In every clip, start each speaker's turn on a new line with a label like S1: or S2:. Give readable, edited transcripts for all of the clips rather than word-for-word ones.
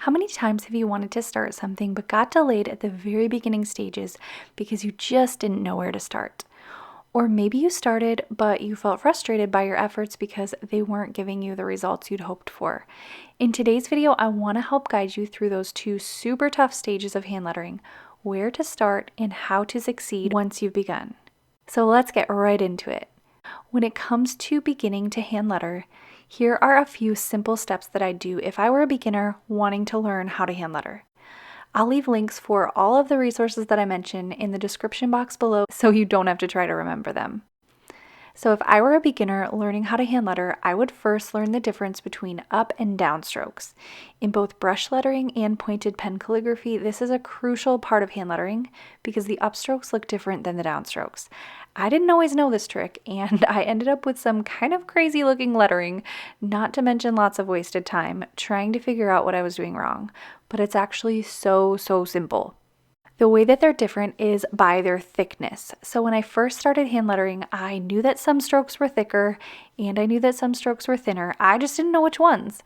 S1: How many times have you wanted to start something but got delayed at the very beginning stages because you just didn't know where to start? Or maybe you started, but you felt frustrated by your efforts because they weren't giving you the results you'd hoped for. In today's video, I want to help guide you through those two super tough stages of hand lettering, where to start and how to succeed once you've begun. So let's get right into it. When it comes to beginning to hand letter, here are a few simple steps that I'd do if I were a beginner wanting to learn how to hand letter. I'll leave links for all of the resources that I mentioned in the description box below so you don't have to try to remember them. So if I were a beginner learning how to hand letter, I would first learn the difference between up and down strokes. In both brush lettering and pointed pen calligraphy, this is a crucial part of hand lettering because the upstrokes look different than the downstrokes. I didn't always know this trick, and I ended up with some kind of crazy looking lettering, not to mention lots of wasted time trying to figure out what I was doing wrong. But it's actually so simple. The way that they're different is by their thickness. So when I first started hand lettering, I knew that some strokes were thicker and I knew that some strokes were thinner. I just didn't know which ones.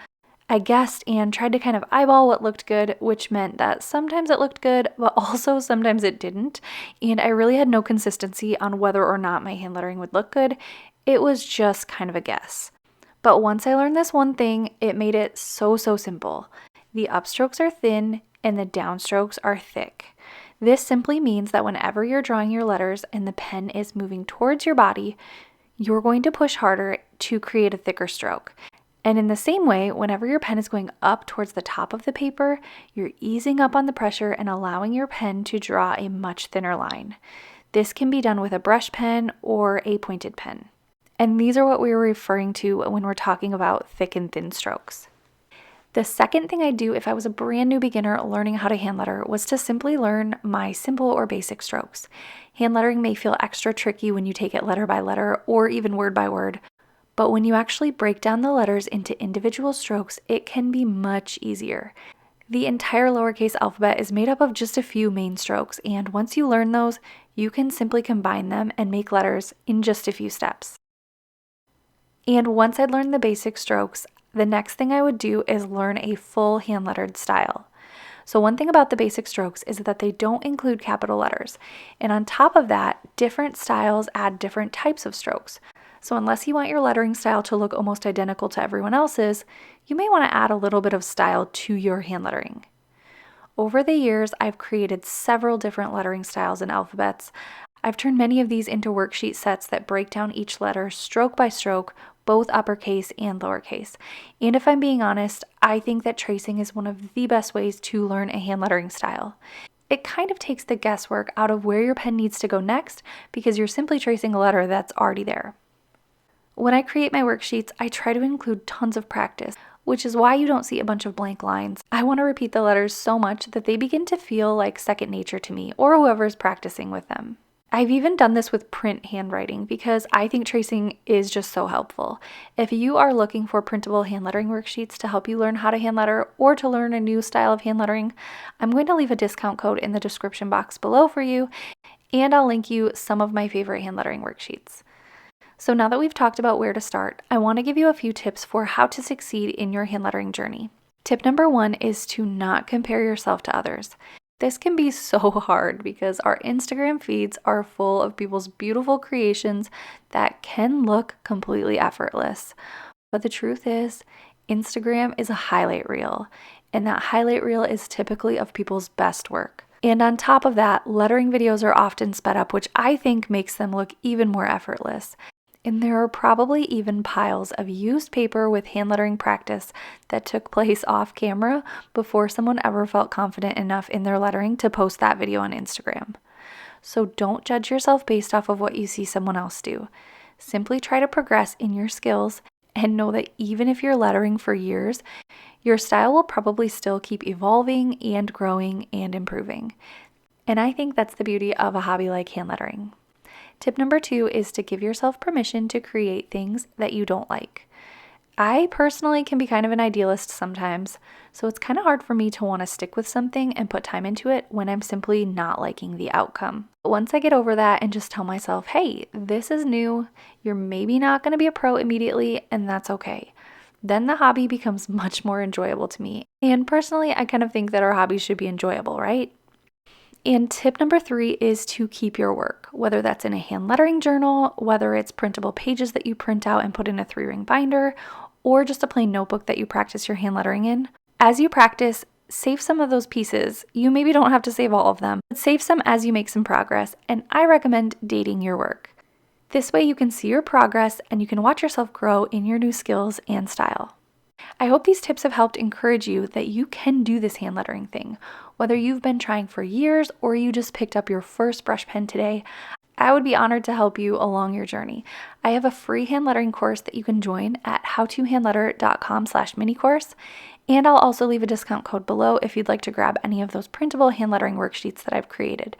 S1: I guessed and tried to kind of eyeball what looked good, which meant that sometimes it looked good, but also sometimes it didn't. And I really had no consistency on whether or not my hand lettering would look good. It was just kind of a guess. But once I learned this one thing, it made it so simple. The upstrokes are thin and the downstrokes are thick. This simply means that whenever you're drawing your letters and the pen is moving towards your body, you're going to push harder to create a thicker stroke. And in the same way, whenever your pen is going up towards the top of the paper, you're easing up on the pressure and allowing your pen to draw a much thinner line. This can be done with a brush pen or a pointed pen. And these are what we were referring to when we're talking about thick and thin strokes. The second thing I'd do if I was a brand new beginner learning how to hand letter was to simply learn my simple or basic strokes. Hand lettering may feel extra tricky when you take it letter by letter or even word by word, but when you actually break down the letters into individual strokes, it can be much easier. The entire lowercase alphabet is made up of just a few main strokes, and once you learn those, you can simply combine them and make letters in just a few steps. And once I'd learned the basic strokes, the next thing I would do is learn a full hand-lettered style. So one thing about the basic strokes is that they don't include capital letters. And on top of that, different styles add different types of strokes. So unless you want your lettering style to look almost identical to everyone else's, you may want to add a little bit of style to your hand lettering. Over the years, I've created several different lettering styles and alphabets. I've turned many of these into worksheet sets that break down each letter stroke by stroke, both uppercase and lowercase. And if I'm being honest, I think that tracing is one of the best ways to learn a hand lettering style. It kind of takes the guesswork out of where your pen needs to go next because you're simply tracing a letter that's already there. When I create my worksheets, I try to include tons of practice, which is why you don't see a bunch of blank lines. I want to repeat the letters so much that they begin to feel like second nature to me or whoever's practicing with them. I've even done this with print handwriting because I think tracing is just so helpful. If you are looking for printable hand lettering worksheets to help you learn how to hand letter or to learn a new style of hand lettering, I'm going to leave a discount code in the description box below for you, and I'll link you some of my favorite hand lettering worksheets. So now that we've talked about where to start, I want to give you a few tips for how to succeed in your hand lettering journey. Tip number 1 is to not compare yourself to others. This can be so hard because our Instagram feeds are full of people's beautiful creations that can look completely effortless. But the truth is, Instagram is a highlight reel, and that highlight reel is typically of people's best work. And on top of that, lettering videos are often sped up, which I think makes them look even more effortless. And there are probably even piles of used paper with hand lettering practice that took place off camera before someone ever felt confident enough in their lettering to post that video on Instagram. So don't judge yourself based off of what you see someone else do. Simply try to progress in your skills and know that even if you're lettering for years, your style will probably still keep evolving and growing and improving. And I think that's the beauty of a hobby like hand lettering. Tip number 2 is to give yourself permission to create things that you don't like. I personally can be kind of an idealist sometimes, so it's kind of hard for me to want to stick with something and put time into it when I'm simply not liking the outcome. But once I get over that and just tell myself, hey, this is new, you're maybe not going to be a pro immediately, and that's okay. then the hobby becomes much more enjoyable to me. And personally, I kind of think that our hobbies should be enjoyable, right? And tip number 3 is to keep your work, whether that's in a hand lettering journal, whether it's printable pages that you print out and put in a 3-ring binder, or just a plain notebook that you practice your hand lettering in. As you practice, save some of those pieces. You maybe don't have to save all of them, but save some as you make some progress, and I recommend dating your work. This way you can see your progress and you can watch yourself grow in your new skills and style. I hope these tips have helped encourage you that you can do this hand lettering thing. Whether you've been trying for years or you just picked up your first brush pen today, I would be honored to help you along your journey. I have a free hand lettering course that you can join at howtohandletter.com/mini course, and I'll also leave a discount code below if you'd like to grab any of those printable hand lettering worksheets that I've created.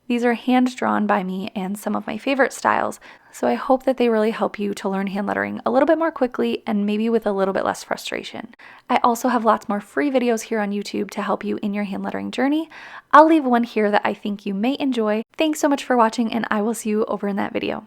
S1: These are hand drawn by me and some of my favorite styles, so I hope that they really help you to learn hand lettering a little bit more quickly and maybe with a little bit less frustration. I also have lots more free videos here on YouTube to help you in your hand lettering journey. I'll leave one here that I think you may enjoy. Thanks so much for watching, and I will see you over in that video.